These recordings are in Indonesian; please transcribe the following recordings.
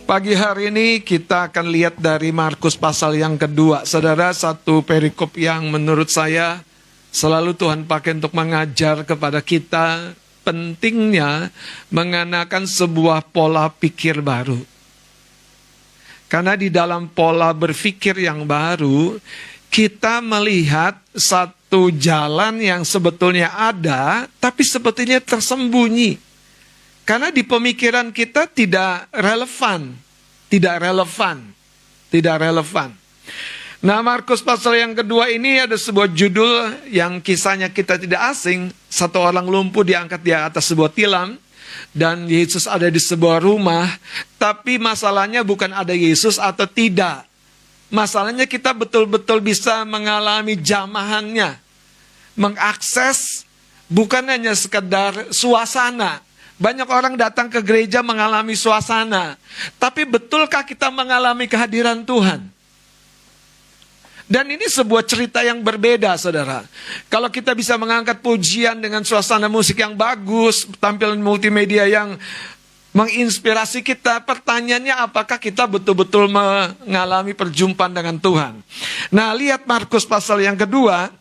Pagi hari ini kita akan lihat dari Markus pasal yang kedua. Saudara, satu perikop yang menurut saya selalu Tuhan pakai untuk mengajar kepada kita pentingnya mengenakan sebuah pola pikir baru. Karena di dalam pola berpikir yang baru, kita melihat satu jalan yang sebetulnya ada, tapi sebetulnya tersembunyi. Karena di pemikiran kita tidak relevan. Nah, Markus pasal yang kedua ini ada sebuah judul yang kisahnya kita tidak asing. Satu orang lumpuh diangkat di atas sebuah tilam. Dan Yesus ada di sebuah rumah. Tapi masalahnya bukan ada Yesus atau tidak. Masalahnya kita betul-betul bisa mengalami jamahannya. Mengakses bukan hanya sekedar suasana. Banyak orang datang ke gereja mengalami suasana. Tapi betulkah kita mengalami kehadiran Tuhan? Dan ini sebuah cerita yang berbeda, saudara. Kalau kita bisa mengangkat pujian dengan suasana musik yang bagus, tampilan multimedia yang menginspirasi kita, pertanyaannya apakah kita betul-betul mengalami perjumpaan dengan Tuhan? Nah, lihat Markus pasal yang kedua.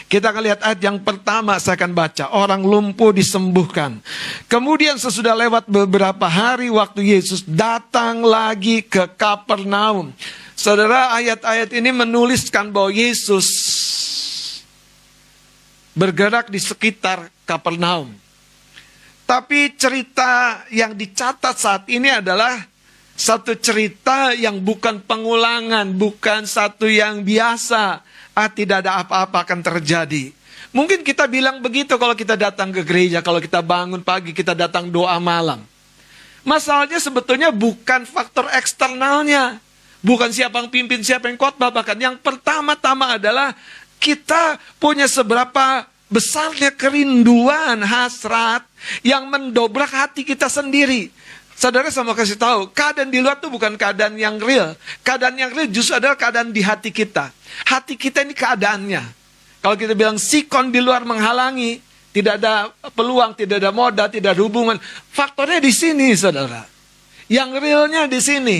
Kita akan lihat ayat yang pertama, saya akan baca. Orang lumpuh disembuhkan. Kemudian sesudah lewat beberapa hari, waktu Yesus datang lagi ke Kapernaum. Saudara, ayat-ayat ini menuliskan bahwa Yesus bergerak di sekitar Kapernaum. Tapi cerita yang dicatat saat ini adalah satu cerita yang bukan pengulangan, bukan satu yang biasa. Tidak ada apa-apa akan terjadi. Mungkin kita bilang begitu kalau kita datang ke gereja, kalau kita bangun pagi, kita datang doa malam. Masalahnya sebetulnya bukan faktor eksternalnya. Bukan siapa yang pimpin, siapa yang khotbah. Bahkan yang pertama-tama adalah kita punya seberapa besarnya kerinduan, hasrat yang mendobrak hati kita sendiri. Saudara, saya mau kasih tahu, keadaan di luar itu bukan keadaan yang real. Keadaan yang real justru adalah keadaan di hati kita. Hati kita ini keadaannya. Kalau kita bilang sikon di luar menghalangi, tidak ada peluang, tidak ada modal, tidak ada hubungan. Faktornya di sini, saudara. Yang realnya di sini.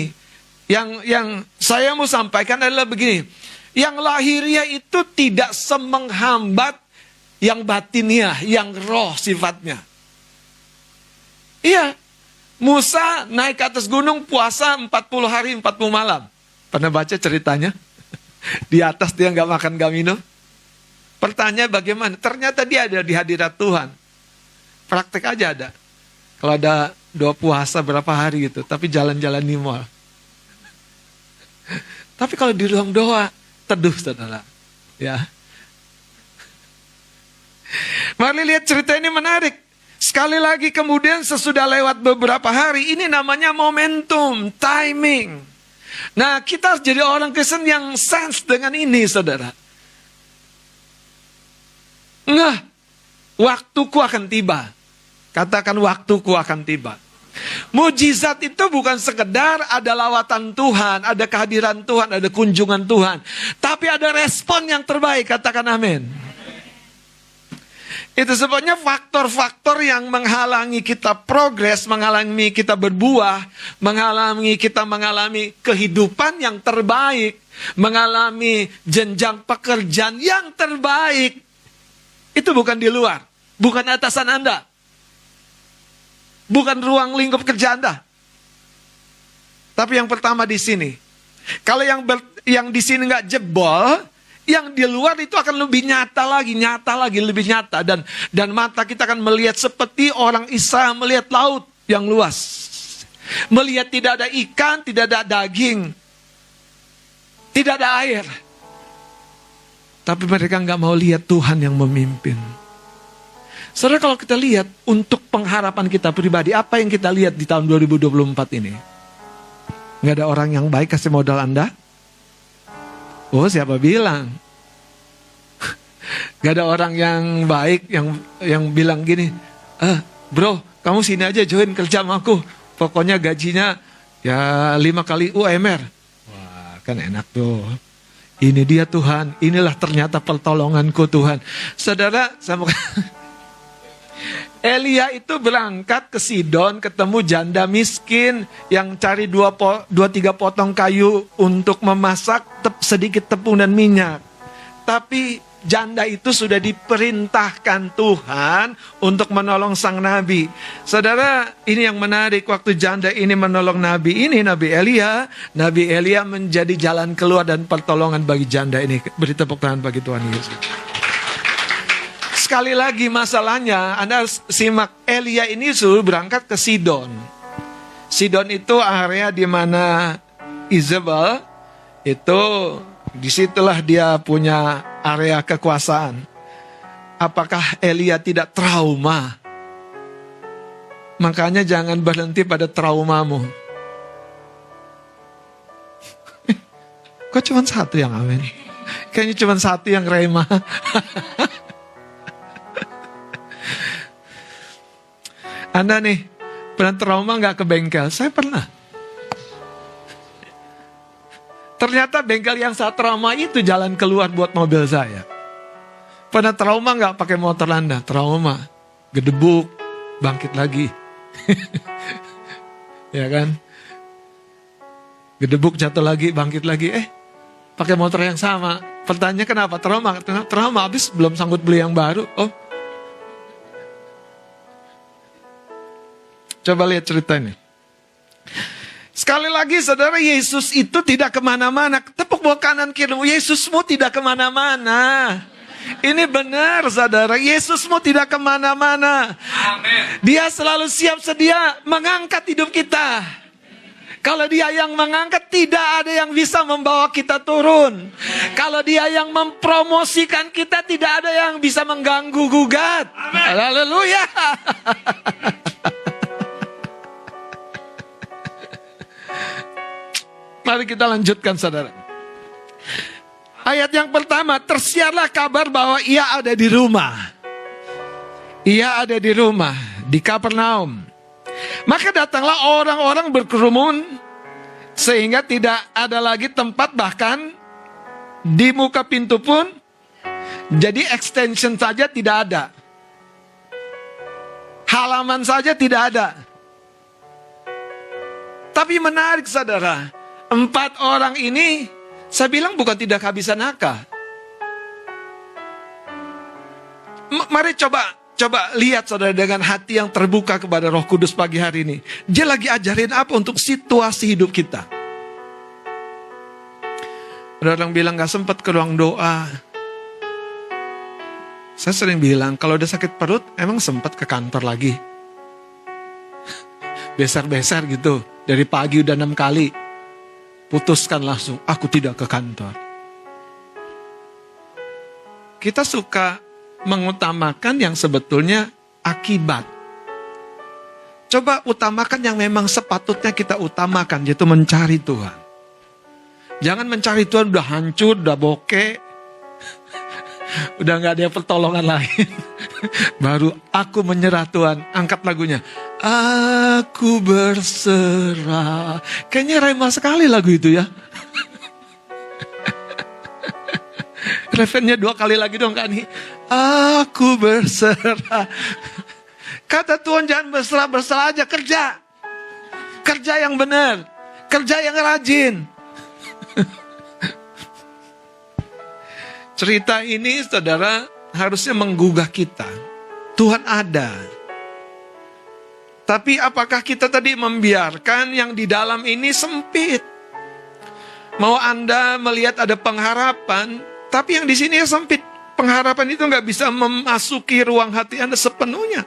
Yang saya mau sampaikan adalah begini. Yang lahiriah itu tidak semenghambat yang batiniah, yang roh sifatnya. Iya. Musa naik ke atas gunung puasa 40 hari 40 malam. Pernah baca ceritanya? Di atas dia gak makan gak minum. Pertanyaan bagaimana? Ternyata dia ada di hadirat Tuhan. Praktek aja ada. Kalau ada doa puasa berapa hari gitu. Tapi jalan-jalan di mall. Tapi kalau di ruang doa, teduh, saudara. Ya. Mari lihat cerita ini menarik. Sekali lagi kemudian sesudah lewat beberapa hari, ini namanya momentum, timing. Nah, kita harus jadi orang Kristen yang sense dengan ini, saudara. Waktuku akan tiba. Katakan waktuku akan tiba. Mujizat itu bukan sekedar ada lawatan Tuhan, ada kehadiran Tuhan, ada kunjungan Tuhan. Tapi ada respon yang terbaik, katakan amin. Itu sebabnya faktor-faktor yang menghalangi kita progres, menghalangi kita berbuah, menghalangi kita mengalami kehidupan yang terbaik, mengalami jenjang pekerjaan yang terbaik. Itu bukan di luar, bukan atasan Anda, bukan ruang lingkup kerja Anda. Tapi yang pertama di sini. Kalau yang di sini nggak jebol, yang di luar itu akan lebih nyata lagi, lebih nyata. Dan mata kita akan melihat seperti orang Israel melihat laut yang luas. Melihat tidak ada ikan, tidak ada daging, tidak ada air. Tapi mereka nggak mau lihat Tuhan yang memimpin. Saudara, kalau kita lihat untuk pengharapan kita pribadi, apa yang kita lihat di tahun 2024 ini? Nggak ada orang yang baik kasih modal Anda? Oh, siapa bilang? Gak ada orang yang baik yang bilang gini, bro, kamu sini aja join kerja sama aku. Pokoknya gajinya ya 5 kali UMR. Wah, kan enak tuh. Ini dia Tuhan, inilah ternyata pertolonganku Tuhan. Saudara, Elia itu berangkat ke Sidon, ketemu janda miskin yang cari 2-3 potong kayu untuk memasak sedikit tepung dan minyak. Tapi janda itu sudah diperintahkan Tuhan untuk menolong sang nabi. Saudara, ini yang menarik, waktu janda ini menolong nabi ini, Nabi Elia menjadi jalan keluar dan pertolongan bagi janda ini. Beri tepuk tangan bagi Tuhan Yesus. Sekali lagi masalahnya, Anda simak, Elia ini suruh berangkat ke Sidon. Sidon itu area di mana Izebel itu, disitulah dia punya area kekuasaan. Apakah Elia tidak trauma? Makanya jangan berhenti pada traumamu. Kok cuma satu yang amin? Kayaknya cuma satu yang rema. Anda nih, pernah trauma gak ke bengkel? Saya pernah. Ternyata bengkel yang saya trauma itu jalan keluar buat mobil saya. Pernah trauma gak pakai motor Anda? Trauma. Gedebuk, bangkit lagi. Ya kan? Gedebuk, jatuh lagi, bangkit lagi. Pakai motor yang sama. Pertanyaannya kenapa? Trauma, habis belum sanggup beli yang baru. Oh, coba lihat cerita ini. Sekali lagi saudara, Yesus itu tidak kemana-mana. Tepuk bawah kanan kirimu, Yesusmu tidak kemana-mana. Ini benar saudara, Yesusmu tidak kemana-mana. Amen. Dia selalu siap sedia mengangkat hidup kita. Kalau dia yang mengangkat, tidak ada yang bisa membawa kita turun. Kalau dia yang mempromosikan kita, tidak ada yang bisa mengganggu gugat. Haleluya. Mari kita lanjutkan saudara. Ayat yang pertama, tersiarlah kabar bahwa ia ada di rumah. Ia ada di rumah, di Kapernaum. Maka datanglah orang-orang berkerumun, sehingga tidak ada lagi tempat, bahkan di muka pintu pun. Jadi extension saja tidak ada. Halaman saja tidak ada. Tapi menarik saudara, 4 orang ini, saya bilang bukan tidak kehabisan akal. Mari coba lihat saudara dengan hati yang terbuka kepada Roh Kudus pagi hari ini. Dia lagi ajarin apa untuk situasi hidup kita. Ada orang bilang gak sempat ke ruang doa. Saya sering bilang, kalau udah sakit perut, emang sempat ke kantor lagi? Beser-beser gitu, dari pagi udah 6 kali. Putuskan langsung, aku tidak ke kantor. Kita suka mengutamakan yang sebetulnya akibat. Coba utamakan yang memang sepatutnya kita utamakan, yaitu mencari Tuhan. Jangan mencari Tuhan udah hancur, udah bokeh, udah gak ada pertolongan lain. Baru aku menyerah Tuhan, angkat lagunya. Aku berserah. Kayaknya rema sekali lagu itu ya. Referennya 2 kali lagi dong Kak nih. Aku berserah. Kata Tuhan jangan berserah aja, kerja. Kerja yang benar. Kerja yang rajin. Cerita ini saudara harusnya menggugah kita. Tuhan ada. Tapi apakah kita tadi membiarkan yang di dalam ini sempit? Mau Anda melihat ada pengharapan, tapi yang di sini ya sempit. Pengharapan itu nggak bisa memasuki ruang hati Anda sepenuhnya.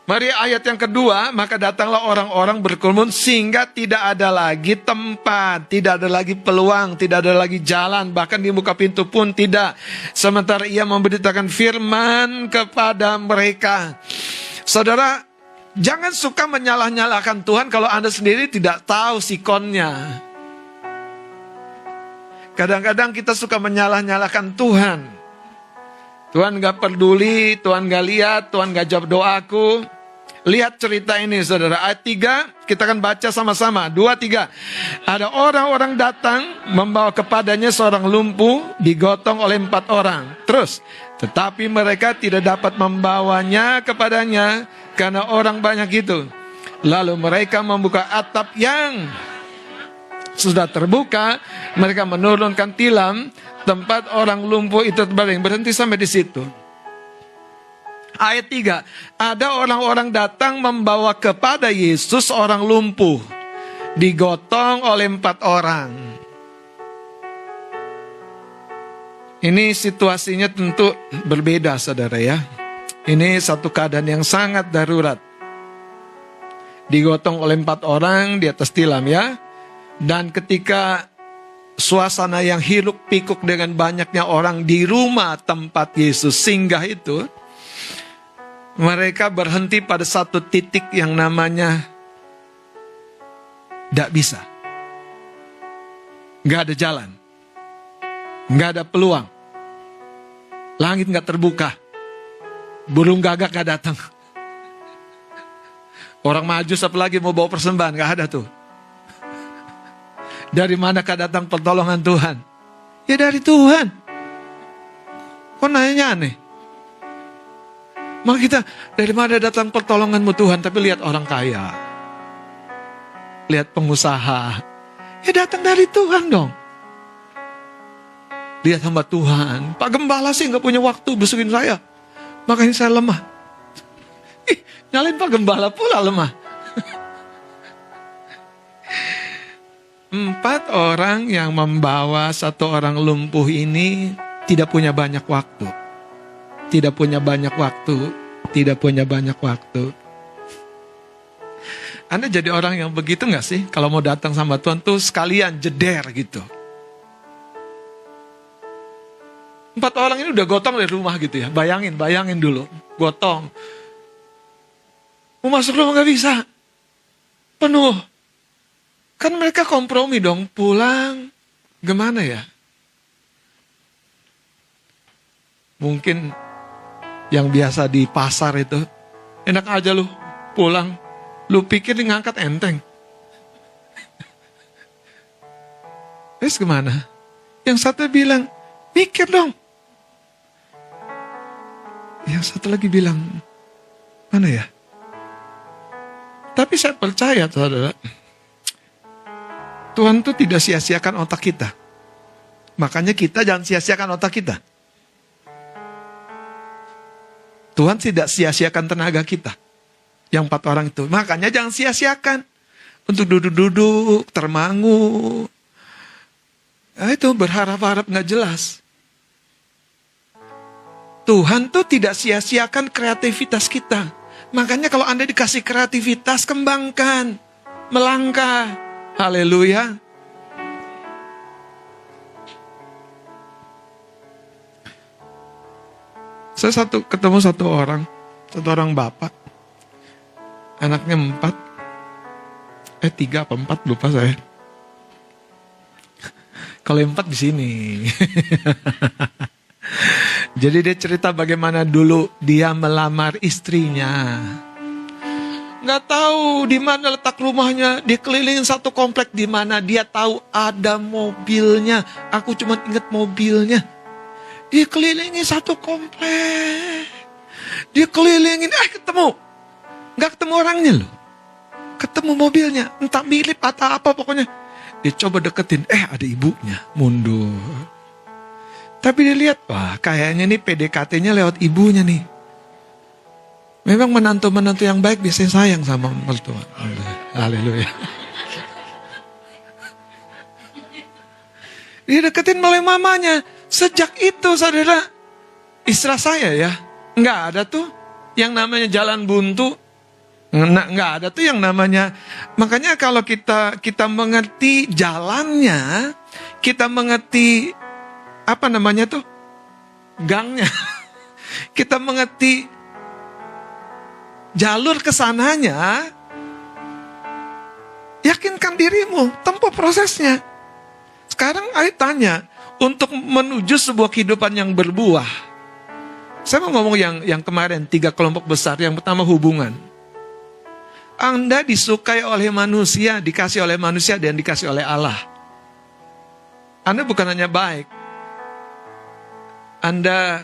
Mari ayat yang kedua, maka datanglah orang-orang berkerumun sehingga tidak ada lagi tempat, tidak ada lagi peluang, tidak ada lagi jalan, bahkan di muka pintu pun tidak. Sementara ia memberitakan firman kepada mereka. Saudara, jangan suka menyalah-nyalahkan Tuhan kalau Anda sendiri tidak tahu sikonnya. Kadang-kadang kita suka menyalah-nyalahkan Tuhan. Tuhan gak peduli, Tuhan gak lihat, Tuhan gak jawab doaku. Lihat cerita ini saudara. Ayat 3 kita akan baca sama-sama. 2, 3. Ada orang-orang datang membawa kepadanya seorang lumpuh digotong oleh 4 orang. Terus, tetapi mereka tidak dapat membawanya kepadanya karena orang banyak itu. Lalu mereka membuka atap yang sudah terbuka. Mereka menurunkan tilam tempat orang lumpuh itu terbaring. Berhenti sampai di situ. Ayat 3, ada orang-orang datang membawa kepada Yesus orang lumpuh, digotong oleh 4 orang. Ini situasinya tentu berbeda saudara ya. Ini satu keadaan yang sangat darurat. Digotong oleh 4 orang di atas tilam ya. Dan ketika suasana yang hiruk pikuk dengan banyaknya orang di rumah tempat Yesus singgah itu, mereka berhenti pada satu titik yang namanya tidak bisa. Nggak ada jalan. Nggak ada peluang. Langit nggak terbuka. Burung gagak nggak datang. Orang maju apalagi mau bawa persembahan, nggak ada tuh. Dari manakah datang pertolongan Tuhan? Ya dari Tuhan. Kok nanya aneh? Maka kita, dari mana datang pertolonganmu Tuhan? Tapi lihat orang kaya. Lihat pengusaha. Ya datang dari Tuhan dong. Lihat hamba Tuhan. Pak Gembala sih gak punya waktu besukin saya. Makanya saya lemah. Nyalain Pak Gembala pula lemah. 4 orang yang membawa 1 orang lumpuh ini tidak punya banyak waktu. Tidak punya banyak waktu. Tidak punya banyak waktu. Anda jadi orang yang begitu gak sih? Kalau mau datang sama Tuhan tuh sekalian jeder gitu. 4 orang ini udah gotong dari rumah gitu ya. Bayangin dulu. Gotong. Mau masuk rumah gak bisa. Penuh. Kan mereka kompromi dong. Pulang. Gimana ya? Mungkin yang biasa di pasar itu, enak aja lu pulang, lu pikir ngangkat enteng. Terus gimana? Yang satu bilang, mikir dong. Yang satu lagi bilang, mana ya? Tapi saya percaya saudara, Tuhan tuh tidak sia-siakan otak kita. Makanya kita jangan sia-siakan otak kita. Tuhan tidak sia-siakan tenaga kita. Yang 4 orang itu. Makanya jangan sia-siakan. Untuk duduk-duduk, termangu. Nah, itu berharap-harap gak jelas. Tuhan tuh tidak sia-siakan kreativitas kita. Makanya kalau Anda dikasih kreativitas, kembangkan. Melangkah. Haleluya. Saya ketemu satu orang bapak, anaknya 4, 3 apa 4 lupa saya. Kalau 4 di sini. Jadi dia cerita bagaimana dulu dia melamar istrinya. Nggak tahu di mana letak rumahnya, dikelilingin satu komplek di mana dia tahu ada mobilnya. Aku cuma ingat mobilnya. Dikelilingi satu komplek. Dikelilingin, ketemu. Gak ketemu orangnya loh. Ketemu mobilnya, entah mirip atau apa pokoknya. Dia coba deketin, ada ibunya, mundur. Tapi dia lihat, wah kayaknya nih PDKT-nya lewat ibunya nih. Memang menantu-menantu yang baik biasanya sayang sama mertua. Haleluya. Dia deketin melalui mamanya. Sejak itu saudara, istilah saya ya, nggak ada tuh yang namanya jalan buntu, nggak ada tuh yang namanya. Makanya kalau kita mengerti jalannya, kita mengerti apa namanya tuh gangnya, kita mengerti jalur kesananya, yakinkan dirimu, tempuh prosesnya. Sekarang ayo tanya. Untuk menuju sebuah kehidupan yang berbuah. Saya mau ngomong yang kemarin 3 kelompok besar. Yang pertama hubungan. Anda disukai oleh manusia, dikasih oleh manusia, dan dikasih oleh Allah. Anda bukan hanya baik. Anda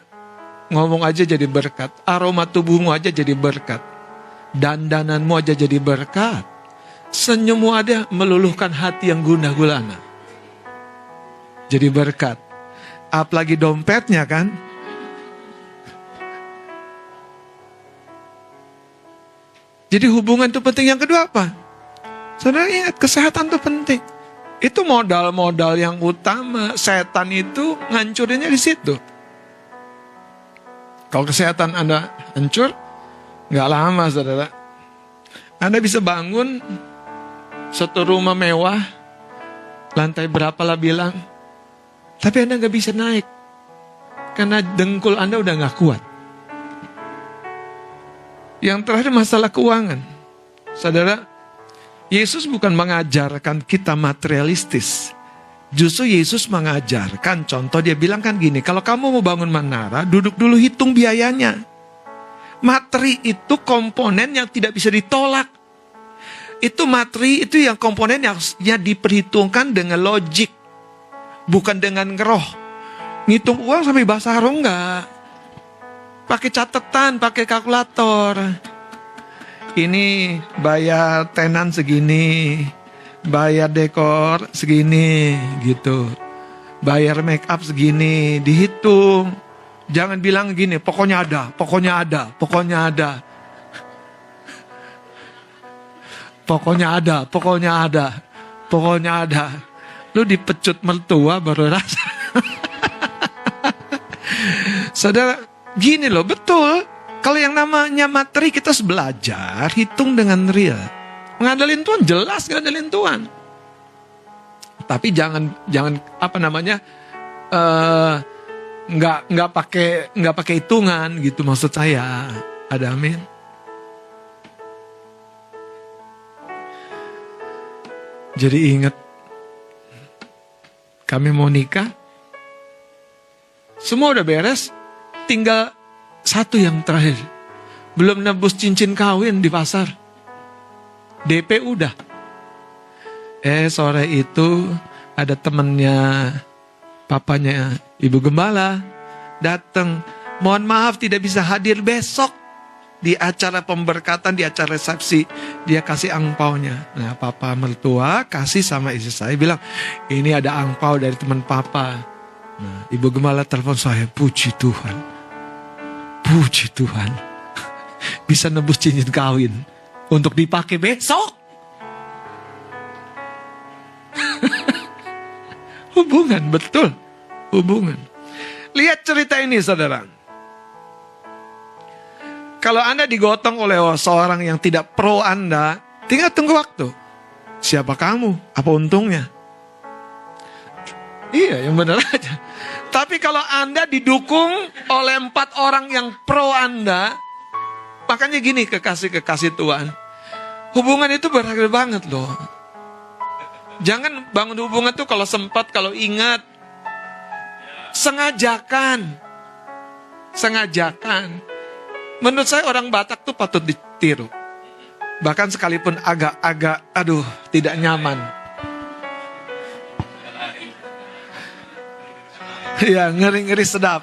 ngomong aja jadi berkat. Aroma tubuhmu aja jadi berkat. Dandananmu aja jadi berkat. Senyummu ada meluluhkan hati yang gundah gulana. Jadi berkat. Apalagi dompetnya kan. Jadi hubungan itu penting. Yang kedua apa? Saudara ingat, kesehatan itu penting. Itu modal-modal yang utama. Setan itu ngancurinnya di situ. Kalau kesehatan Anda hancur, nggak lama saudara. Anda bisa bangun satu rumah mewah, lantai berapa lah bilang, tapi Anda nggak bisa naik. Karena dengkul Anda udah nggak kuat. Yang terakhir masalah keuangan. Saudara, Yesus bukan mengajarkan kita materialistis. Justru Yesus mengajarkan, contoh dia bilang kan gini, kalau kamu mau bangun menara, duduk dulu hitung biayanya. Materi itu komponen yang tidak bisa ditolak. Itu materi, itu yang komponen yang diperhitungkan dengan logik. Bukan dengan ngeroh. Ngitung uang sampai basah harum enggak. Pakai catatan, pakai kalkulator. Ini bayar tenan segini, bayar dekor segini, gitu. Bayar make up segini, dihitung. Jangan bilang gini, pokoknya ada, pokoknya ada, pokoknya ada. Pokoknya ada, pokoknya ada, pokoknya ada. Lu dipecut mertua baru rasa. Saudara, gini loh, betul. Kalau yang namanya materi kita harus belajar, hitung dengan real. Ngadalin Tuhan, jelas ngadalin Tuhan. Tapi jangan apa namanya, nggak pakai hitungan gitu maksud saya. Ada amin. Jadi ingat, kami mau nikah, semua udah beres, tinggal satu yang terakhir. Belum nebus cincin kawin di pasar. DP udah. Sore itu ada temennya papanya Ibu Gembala datang. Mohon maaf tidak bisa hadir besok di acara pemberkatan, di acara resepsi. Dia kasih angpaunya. Nah, papa mertua kasih sama istri saya, bilang, ini ada angpau dari teman papa. Nah, Ibu Gembala telepon saya, puji Tuhan. Puji Tuhan, bisa nebus cincin kawin untuk dipakai besok. Hubungan, betul. Hubungan. Lihat cerita ini, saudara. Kalau Anda digotong oleh seorang yang tidak pro Anda, tinggal tunggu waktu. Siapa kamu? Apa untungnya? Iya, yang benar aja. Tapi kalau Anda didukung oleh 4 orang yang pro Anda, makanya gini kekasih-kekasih Tuhan, hubungan itu berharga banget loh. Jangan bangun hubungan tuh kalau sempat, kalau ingat. Sengajakan. Menurut saya orang Batak tuh patut ditiru. Bahkan sekalipun agak-agak, tidak nyaman. Ya, ngeri-ngeri sedap.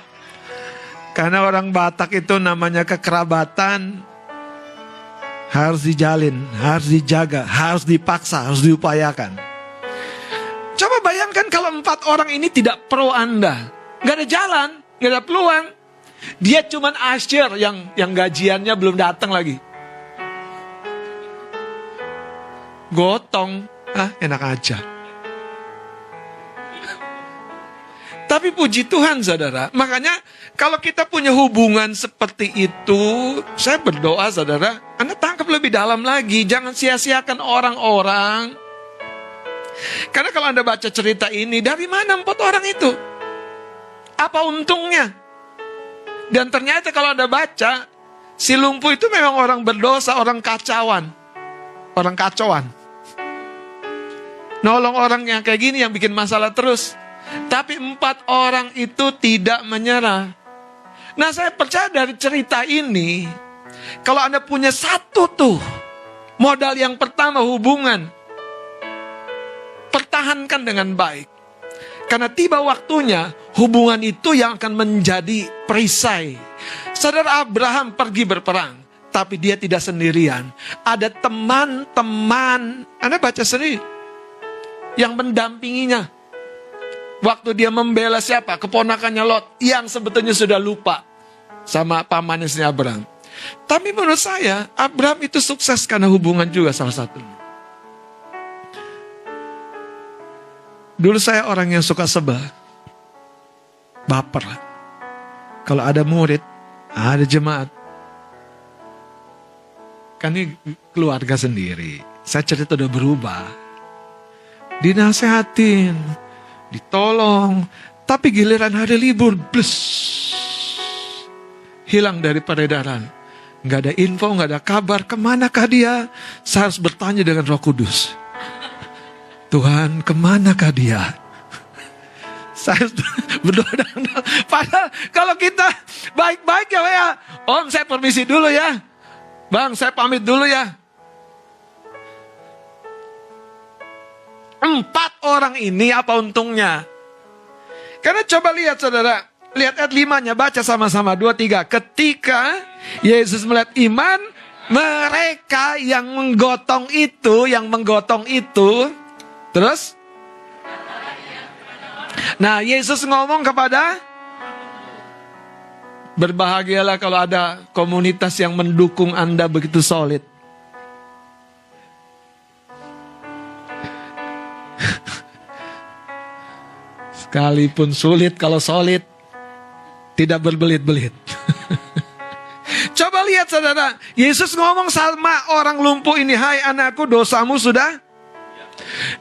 Karena orang Batak itu namanya kekerabatan harus dijalin, harus dijaga, harus dipaksa, harus diupayakan. Coba bayangkan kalau 4 orang ini tidak pro Anda. Gak ada jalan, gak ada peluang. Dia cuman asyir yang gajiannya belum datang lagi. Gotong, enak aja. Tapi puji Tuhan saudara, makanya kalau kita punya hubungan seperti itu, saya berdoa saudara, Anda tangkap lebih dalam lagi, jangan sia-siakan orang-orang. Karena kalau Anda baca cerita ini, dari mana 4 orang itu? Apa untungnya? Dan ternyata kalau Anda baca, si lumpuh itu memang orang berdosa, orang kacauan. Orang kacauan. Nolong orang yang kayak gini yang bikin masalah terus. Tapi 4 orang itu tidak menyerah. Nah, saya percaya dari cerita ini, kalau Anda punya satu tuh Modal yang pertama hubungan. Pertahankan dengan baik. Karena tiba waktunya hubungan itu yang akan menjadi perisai. Saudara, Abraham pergi berperang, tapi dia tidak sendirian. Ada teman-teman, Anda baca sendiri, yang mendampinginya. Waktu dia membela siapa? Keponakannya Lot, yang sebetulnya sudah lupa sama pamannya Abraham. Tapi menurut saya, Abraham itu sukses karena hubungan juga salah satunya. Dulu saya orang yang suka sebel, baper. Kalau ada murid, ada jemaat, kan ini keluarga sendiri. Saya cerita udah berubah, dinasehatin, ditolong, tapi giliran hari libur, blus, hilang dari peredaran. Nggak ada info, nggak ada kabar, kemanakah dia? Saya harus bertanya dengan Roh Kudus. Tuhan, kemanakah dia? Saya berdoa. Padahal kalau kita baik-baik ya, Om saya permisi dulu ya. Bang, saya pamit dulu ya. 4 orang ini apa untungnya? Karena coba lihat saudara, lihat ayat 5-nya, baca sama-sama 2, 3. Ketika Yesus melihat iman mereka yang menggotong itu, terus? Nah, Yesus ngomong kepada, berbahagialah kalau ada komunitas yang mendukung Anda begitu solid. Sekalipun sulit, kalau solid, tidak berbelit-belit. Coba lihat saudara, Yesus ngomong sama orang lumpuh ini, hai anakku, dosamu sudah.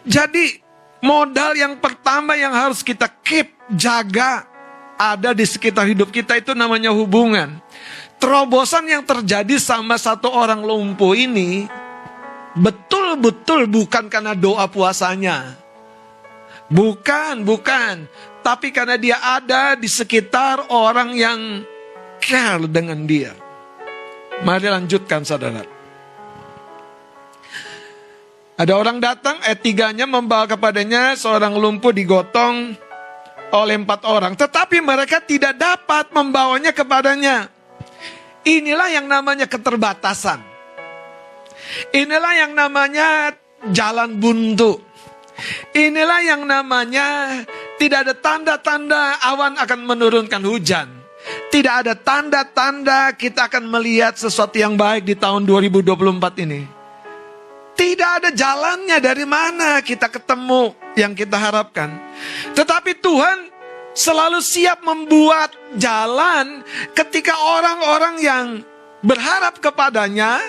Jadi modal yang pertama yang harus kita keep, jaga, ada di sekitar hidup kita itu namanya hubungan. Terobosan yang terjadi sama satu orang lumpuh ini betul-betul bukan karena doa puasanya. Bukan. Tapi karena dia ada di sekitar orang yang care dengan dia. Mari lanjutkan saudara. Ada orang datang, ayat 3-nya, membawa kepadanya seorang lumpuh digotong oleh 4 orang. Tetapi mereka tidak dapat membawanya kepadanya. Inilah yang namanya keterbatasan. Inilah yang namanya jalan buntu. Inilah yang namanya tidak ada tanda-tanda awan akan menurunkan hujan. Tidak ada tanda-tanda kita akan melihat sesuatu yang baik di tahun 2024 ini. Tidak ada jalannya dari mana kita ketemu yang kita harapkan. Tetapi Tuhan selalu siap membuat jalan ketika orang-orang yang berharap kepadanya,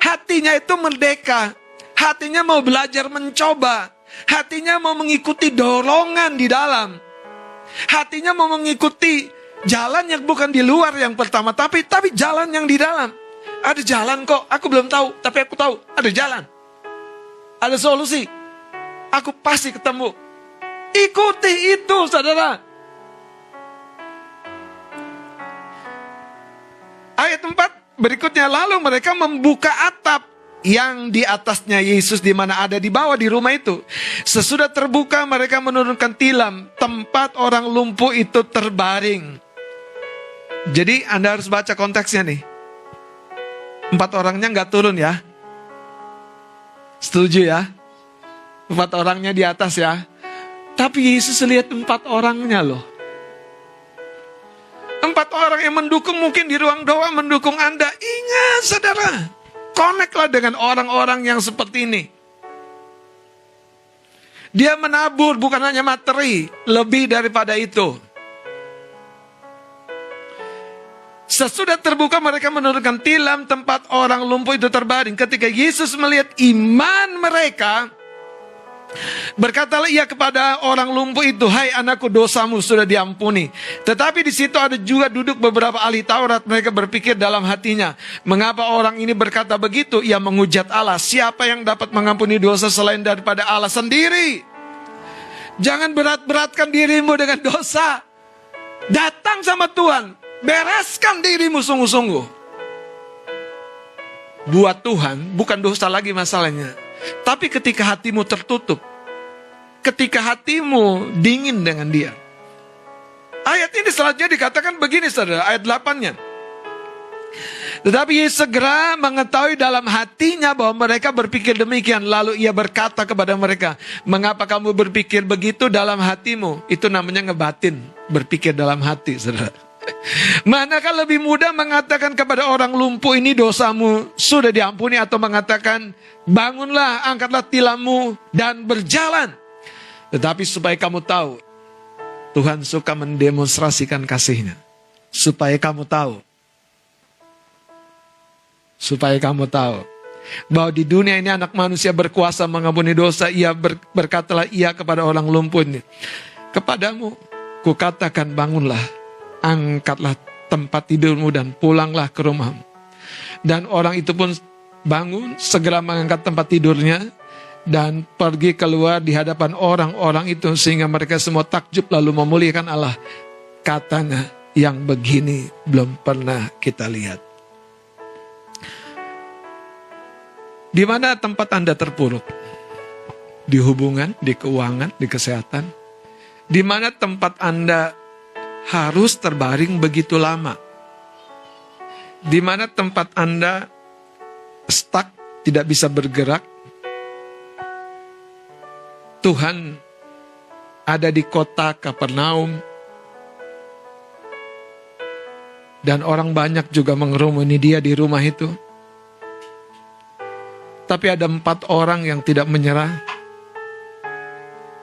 hatinya itu merdeka. Hatinya mau belajar mencoba. Hatinya mau mengikuti dorongan di dalam. Hatinya mau mengikuti jalan yang bukan di luar yang pertama, tapi jalan yang di dalam. Ada jalan kok, aku belum tahu, tapi aku tahu ada jalan. Ada solusi. Aku pasti ketemu. Ikuti itu, saudara. Ayat 4 berikutnya, lalu mereka membuka atap yang di atasnya Yesus di mana ada di bawah di rumah itu. Sesudah terbuka mereka menurunkan tilam, tempat orang lumpuh itu terbaring. Jadi Anda harus baca konteksnya nih. 4 orangnya nggak turun ya. Setuju ya? 4 orangnya di atas ya. Tapi Yesus lihat 4 orangnya loh. 4 orang yang mendukung mungkin di ruang doa mendukung Anda. Ingat saudara, connect-lah dengan orang-orang yang seperti ini. Dia menabur bukan hanya materi, lebih daripada itu. Sesudah terbuka mereka menurunkan tilam tempat orang lumpuh itu terbaring. Ketika Yesus melihat iman mereka, berkatalah ia kepada orang lumpuh itu, hai anakku, dosamu sudah diampuni. Tetapi di situ ada juga duduk beberapa ahli Taurat. Mereka berpikir dalam hatinya, mengapa orang ini berkata begitu? Ia menghujat Allah. Siapa yang dapat mengampuni dosa selain daripada Allah sendiri? Jangan berat-beratkan dirimu dengan dosa. Datang sama Tuhan. Bereskan dirimu sungguh-sungguh. buat Tuhan, bukan dosa lagi masalahnya. Tapi ketika hatimu tertutup, ketika hatimu dingin dengan dia. Ayat ini selanjutnya dikatakan begini saudara, ayat 8-nya. Tetapi ia segera mengetahui dalam hatinya bahwa mereka berpikir demikian. Lalu ia berkata kepada mereka, mengapa kamu berpikir begitu dalam hatimu? Itu namanya ngebatin, berpikir dalam hati saudara. Manakah lebih mudah mengatakan kepada orang lumpuh ini dosamu sudah diampuni, atau mengatakan bangunlah, angkatlah tilammu dan berjalan. Tetapi supaya kamu tahu, Tuhan suka mendemonstrasikan kasih-Nya. Supaya kamu tahu bahwa di dunia ini anak manusia berkuasa mengampuni dosa. Ia berkatalah ia kepada orang lumpuh ini, kepadamu kukatakan bangunlah, angkatlah tempat tidurmu dan pulanglah ke rumahmu. Dan orang itu pun bangun, segera mengangkat tempat tidurnya dan pergi keluar di hadapan orang-orang itu, sehingga mereka semua takjub lalu memuliakan Allah. Katanya, yang begini belum pernah kita lihat. Di mana tempat Anda terpuruk? Di hubungan, di keuangan, di kesehatan. Di mana tempat Anda harus terbaring begitu lama? Di mana tempat Anda stuck, tidak bisa bergerak? Tuhan ada di kota Kapernaum, dan orang banyak juga mengerumuni dia di rumah itu. Tapi ada 4 orang yang tidak menyerah,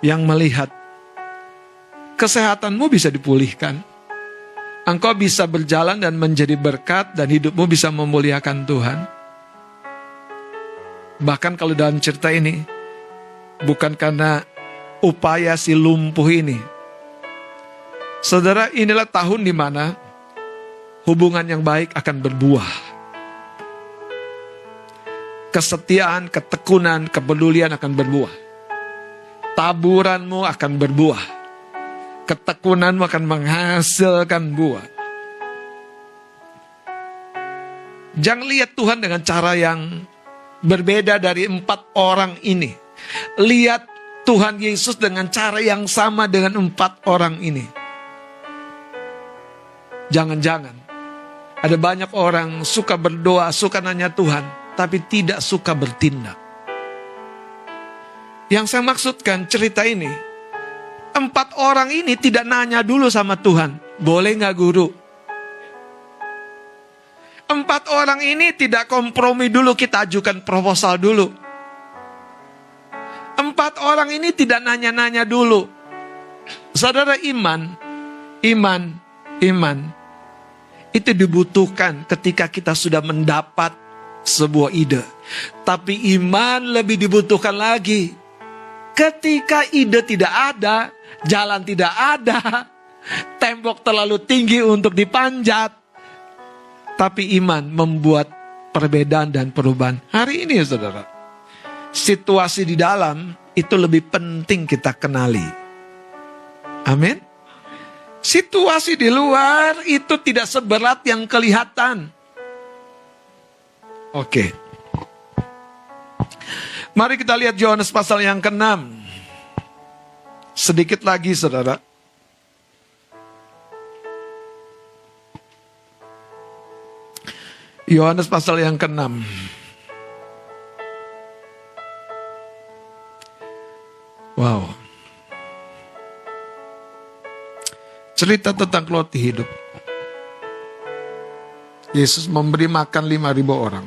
yang melihat kesehatanmu bisa dipulihkan, engkau bisa berjalan dan menjadi berkat, dan hidupmu bisa memuliakan Tuhan. Bahkan kalau dalam cerita ini, bukan karena upaya si lumpuh ini. Saudara, inilah tahun di mana hubungan yang baik akan berbuah. Kesetiaan, ketekunan, kepedulian akan berbuah. Taburanmu akan berbuah. Ketekunanmu akan menghasilkan buah. Jangan lihat Tuhan dengan cara yang berbeda dari 4 orang ini. Lihat Tuhan Yesus dengan cara yang sama dengan 4 orang ini. Jangan-jangan ada banyak orang suka berdoa, suka nanya Tuhan, tapi tidak suka bertindak. Yang saya maksudkan cerita ini, 4 orang ini tidak nanya dulu sama Tuhan, boleh gak guru? 4 orang ini tidak kompromi dulu, kita ajukan proposal dulu. 4 orang ini tidak nanya-nanya dulu. Saudara, iman itu dibutuhkan ketika kita sudah mendapat sebuah ide. Tapi iman lebih dibutuhkan lagi ketika ide tidak ada, jalan tidak ada, tembok terlalu tinggi untuk dipanjat. Tapi iman membuat perbedaan dan perubahan. Hari ini saudara, situasi di dalam itu lebih penting kita kenali. Amin. Situasi di luar itu tidak seberat yang kelihatan. Oke. Mari kita lihat Yohanes pasal yang ke-6. Sedikit lagi saudara. Yohanes pasal yang ke-6. Wow. Cerita tentang roti hidup. Yesus memberi makan 5.000 orang.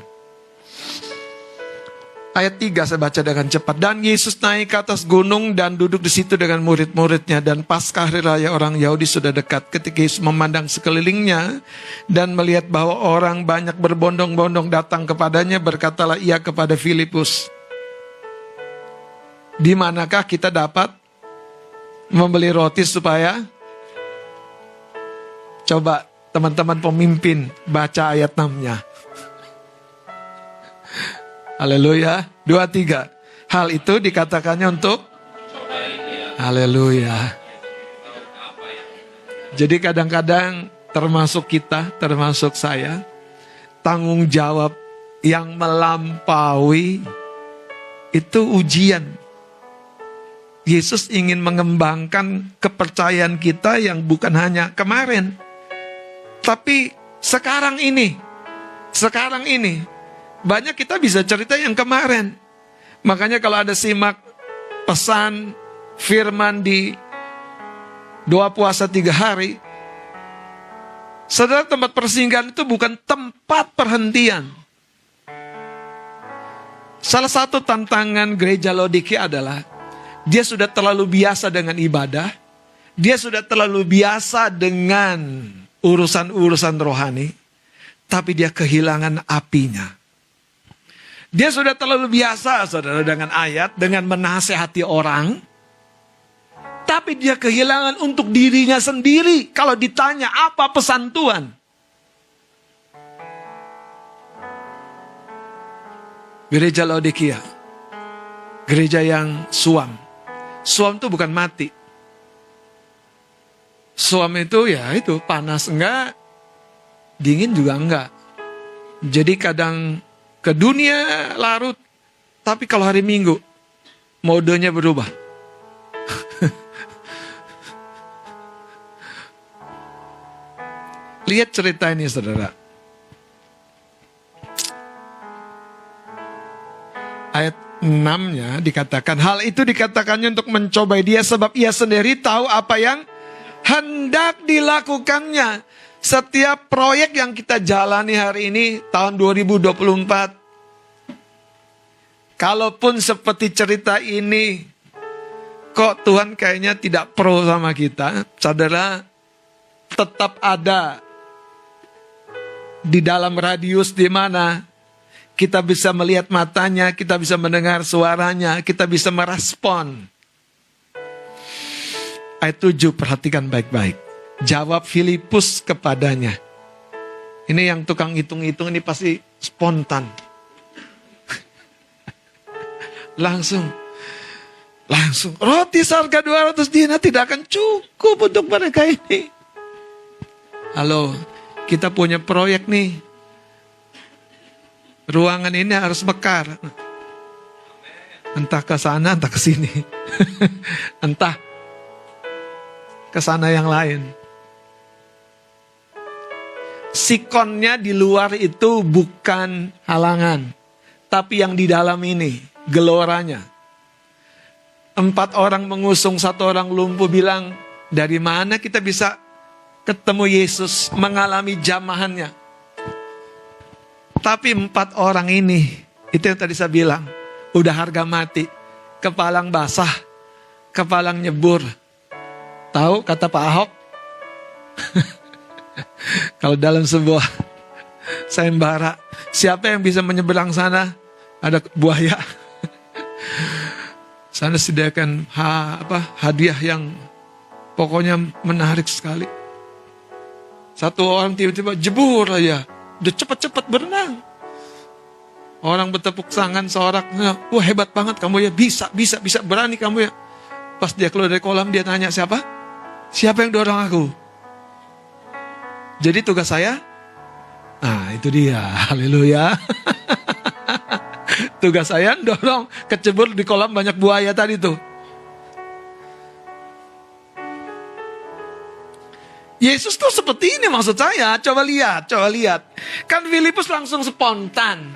Ayat 3 saya baca dengan cepat. Dan Yesus naik ke atas gunung dan duduk di situ dengan murid-muridnya. Dan Paskah hari raya orang Yahudi sudah dekat. Ketika Yesus memandang sekelilingnya dan melihat bahwa orang banyak berbondong-bondong datang kepadanya, berkatalah ia kepada Filipus, di manakah kita dapat membeli roti supaya... Coba teman-teman pemimpin baca ayat 6-nya. Haleluya. 2, 3. Hal itu dikatakannya untuk haleluya. Jadi kadang-kadang termasuk kita, termasuk saya, tanggung jawab yang melampaui itu ujian. Yesus ingin mengembangkan kepercayaan kita yang bukan hanya kemarin, tapi sekarang ini. Sekarang ini. Banyak kita bisa cerita yang kemarin. Makanya kalau ada simak pesan firman di doa puasa 3 hari, saudara, tempat persinggahan itu bukan tempat perhentian. Salah satu tantangan gereja Laodikia adalah dia sudah terlalu biasa dengan ibadah, dia sudah terlalu biasa dengan urusan-urusan rohani, tapi dia kehilangan apinya. Dia sudah terlalu biasa, saudara, dengan ayat, dengan menasehati orang, tapi dia kehilangan untuk dirinya sendiri. Kalau ditanya apa pesan Tuhan, gereja Laodikia, gereja yang suam. Suam itu bukan mati. Suam itu ya itu panas enggak, dingin juga enggak. Jadi kadang ke dunia larut, tapi kalau hari Minggu modenya berubah. Lihat cerita ini, saudara. Ayat 6-nya dikatakan, hal itu dikatakannya untuk mencobai dia sebab ia sendiri tahu apa yang hendak dilakukannya. Setiap proyek yang kita jalani hari ini, tahun 2024, kalaupun seperti cerita ini, kok Tuhan kayaknya tidak pro sama kita, saudara, tetap ada di dalam radius di mana kita bisa melihat matanya, kita bisa mendengar suaranya, kita bisa merespon. Ayat 7, perhatikan baik-baik. Jawab Filipus kepadanya. Ini yang tukang hitung-hitung ini pasti spontan. Langsung. Roti seharga 200 dinar tidak akan cukup untuk mereka ini. Halo, kita punya proyek nih. Ruangan ini harus mekar. Entah ke sana, entah ke sini. Entah ke sana yang lain. Sikonnya di luar itu bukan halangan, tapi yang di dalam ini, geloranya. 4 orang mengusung, 1 orang lumpuh, bilang, dari mana kita bisa ketemu Yesus, mengalami jamahannya. Tapi 4 orang ini, itu yang tadi saya bilang, udah harga mati, kepalang basah, kepalang nyebur. Tahu kata Pak Ahok? Kalau dalam sebuah sayembara, siapa yang bisa menyeberang sana? Ada buaya. Sana sediakan hadiah yang pokoknya menarik sekali. 1 orang tiba-tiba jebur aja, udah cepat-cepat berenang. Orang bertepuk tangan seorang, wah hebat banget kamu ya, bisa, berani kamu ya. Pas dia keluar dari kolam, dia tanya siapa? Siapa yang dorong aku? Jadi tugas saya, nah itu dia, haleluya. Tugas saya dorong, kecebur di kolam banyak buaya tadi tuh. Yesus tuh seperti ini maksud saya, coba lihat. Kan Filipus langsung spontan.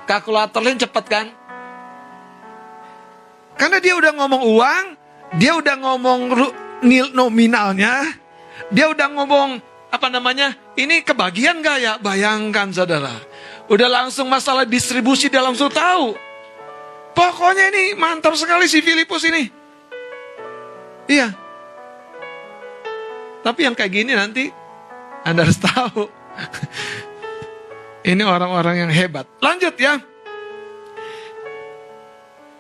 Kalkulatornya cepet kan? Karena dia udah ngomong uang, dia udah ngomong nominalnya, dia udah ngomong ini kebagian gak ya? Bayangkan saudara, udah langsung masalah distribusi dia langsung tahu. Pokoknya ini mantap sekali si Filipus ini. Iya. Tapi yang kayak gini nanti Anda harus tahu. Ini orang-orang yang hebat. Lanjut ya.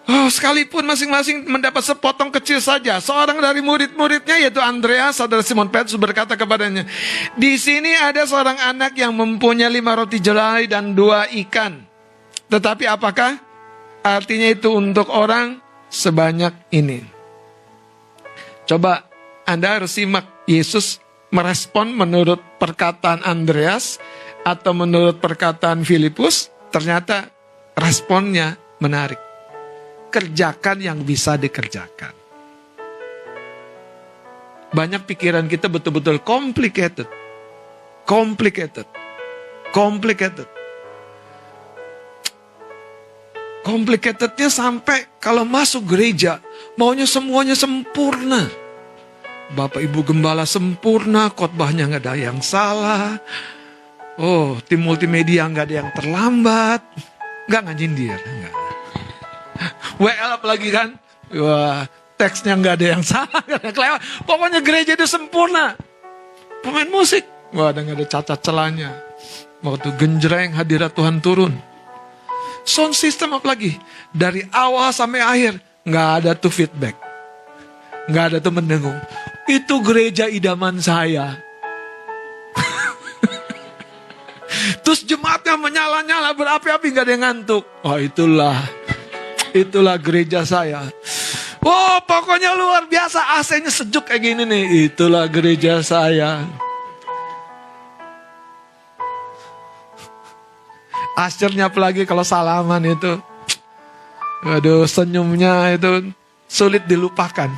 Oh, sekalipun masing-masing mendapat sepotong kecil saja, seorang dari murid-muridnya yaitu Andreas, saudara Simon Petrus berkata kepadanya, di sini ada seorang anak yang mempunyai 5 roti jelai dan 2 ikan. Tetapi apakah artinya itu untuk orang sebanyak ini? Coba Anda harus simak Yesus merespon menurut perkataan Andreas atau menurut perkataan Filipus, ternyata responnya menarik. Kerjakan yang bisa dikerjakan. Banyak pikiran kita betul-betul complicated. Complicatednya sampai kalau masuk gereja, maunya semuanya sempurna. Bapak Ibu Gembala sempurna, khotbahnya gak ada yang salah. Oh, tim multimedia gak ada yang terlambat. Gak nyindir, enggak. WL apalagi kan, wah, teksnya gak ada yang salah, gak ada kelewat. Pokoknya gereja itu sempurna. Pemain musik, wah, gak ada cacat celahnya. Waktu genjreng hadirat Tuhan turun. Sound system apalagi, dari awal sampai akhir, gak ada tuh feedback. Gak ada tuh mendengung. Itu gereja idaman saya. Terus jemaatnya menyala-nyala berapi-api, gak ada yang ngantuk. Oh, itulah gereja saya. Oh, pokoknya luar biasa, AC-nya sejuk kayak gini nih. Itulah gereja saya. Asyirnya apalagi kalau salaman itu. Aduh, senyumnya itu sulit dilupakan.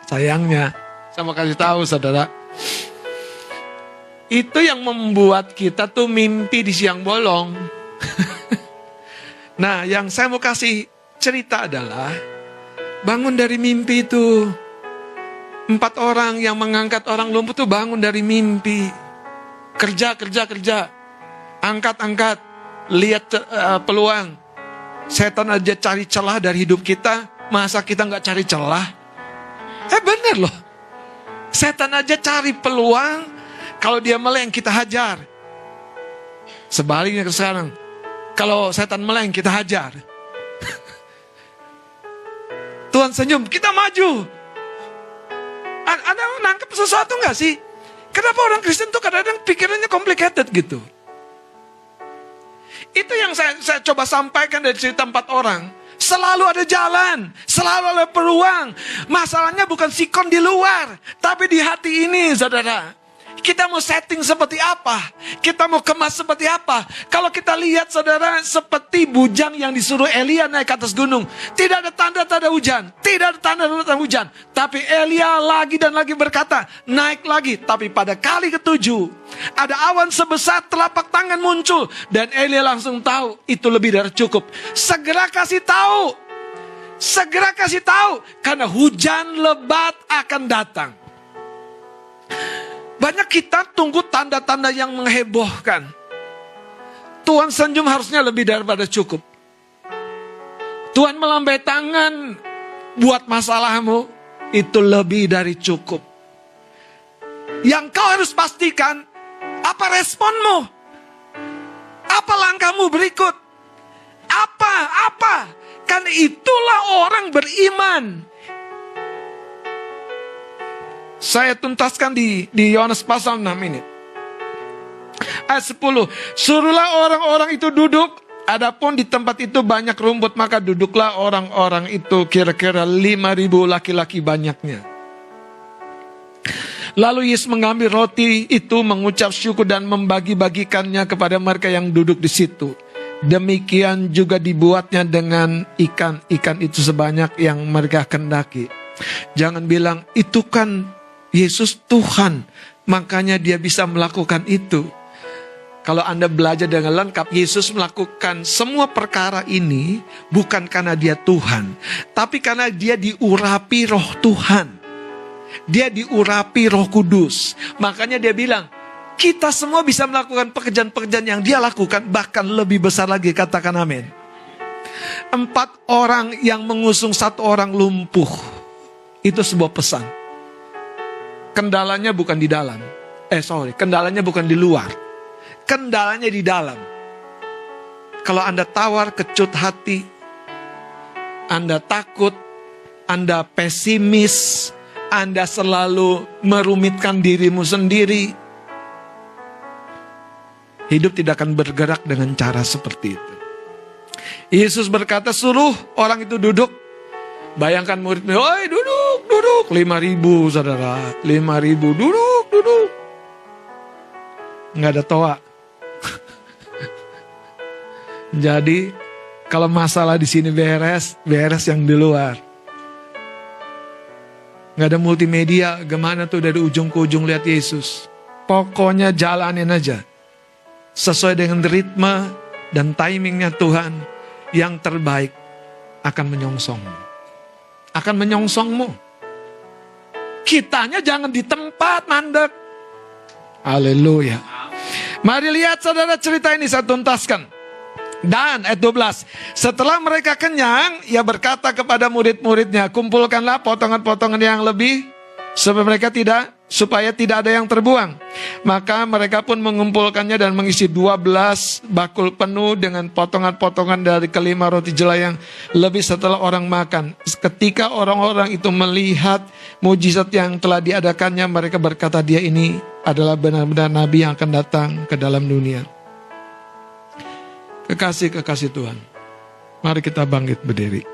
Sayangnya, saya mau kasih tahu saudara. Itu yang membuat kita tuh mimpi di siang bolong. Nah, yang saya mau kasih cerita adalah bangun dari mimpi itu. 4 orang yang mengangkat orang lumpuh tuh bangun dari mimpi. Kerja. Angkat. Lihat peluang. Setan aja cari celah dari hidup kita. Masa kita gak cari celah? Bener loh. Setan aja cari peluang. Kalau dia meleng kita hajar. Sebaliknya ke sekarang. Kalau setan meleng kita hajar. Tuhan senyum, kita maju. Anda nangkep sesuatu gak sih? Kenapa orang Kristen tuh kadang-kadang pikirannya complicated gitu? Itu yang saya coba sampaikan dari cerita 4 orang. Selalu ada jalan, selalu ada peluang. Masalahnya bukan sikon di luar, tapi di hati ini, saudara. Kita mau setting seperti apa? Kita mau kemas seperti apa? Kalau kita lihat saudara, seperti bujang yang disuruh Elia naik ke atas gunung. Tidak ada tanda-tanda hujan. Tidak ada tanda-tanda hujan. Tapi Elia lagi dan lagi berkata, naik lagi. Tapi pada kali ke-7, ada awan sebesar telapak tangan muncul. Dan Elia langsung tahu, itu lebih dari cukup. Segera kasih tahu. Karena hujan lebat akan datang. Banyak kita tunggu tanda-tanda yang menghebohkan. Tuhan senyum harusnya lebih daripada cukup. Tuhan melambai tangan buat masalahmu, itu lebih dari cukup. Yang kau harus pastikan, apa responmu? Apa langkahmu berikut? Apa? Karena itulah orang beriman. Saya tuntaskan di Yohanes pasal 6 ini. Ayat 10. Suruhlah orang-orang itu duduk. Adapun di tempat itu banyak rumput, maka duduklah orang-orang itu, kira-kira 5.000 laki-laki banyaknya. Lalu Yesus mengambil roti itu, mengucap syukur dan membagi-bagikannya kepada mereka yang duduk di situ. Demikian juga dibuatnya dengan ikan itu sebanyak yang mereka kendaki. Jangan bilang, itu kan Yesus Tuhan, makanya dia bisa melakukan itu. Kalau Anda belajar dengan lengkap, Yesus melakukan semua perkara ini bukan karena dia Tuhan, tapi karena dia diurapi roh Tuhan. Dia diurapi Roh Kudus. Makanya dia bilang, kita semua bisa melakukan pekerjaan-pekerjaan yang dia lakukan, bahkan lebih besar lagi, katakan amin. 4 orang yang mengusung 1 orang lumpuh, itu sebuah pesan. Kendalanya bukan di dalam. Kendalanya bukan di luar. Kendalanya di dalam. Kalau Anda tawar, kecut hati, Anda takut, Anda pesimis, Anda selalu merumitkan dirimu sendiri, hidup tidak akan bergerak dengan cara seperti itu. Yesus berkata, suruh orang itu duduk. Bayangkan murid-murid, oi duduk. 5.000 saudara, 5.000 duduk. Nggak ada toa. Jadi kalau masalah di sini beres, beres yang di luar. Nggak ada multimedia, gimana tuh dari ujung ke ujung lihat Yesus. Pokoknya jalanin aja. Sesuai dengan ritme dan timingnya Tuhan, yang terbaik akan menyongsongmu. Akan menyongsongmu. Kitanya jangan di tempat mandek. Haleluya. Mari lihat saudara cerita ini saya tuntaskan. Dan ayat 12, setelah mereka kenyang, ia berkata kepada murid-muridnya, kumpulkanlah potongan-potongan yang lebih, supaya tidak ada yang terbuang. Maka mereka pun mengumpulkannya dan mengisi 12 bakul penuh dengan potongan-potongan dari kelima roti jelai yang lebih setelah orang makan. Ketika orang-orang itu melihat mujizat yang telah diadakannya, mereka berkata, dia ini adalah benar-benar nabi yang akan datang ke dalam dunia. Kekasih-kekasih Tuhan, mari kita bangkit berdiri.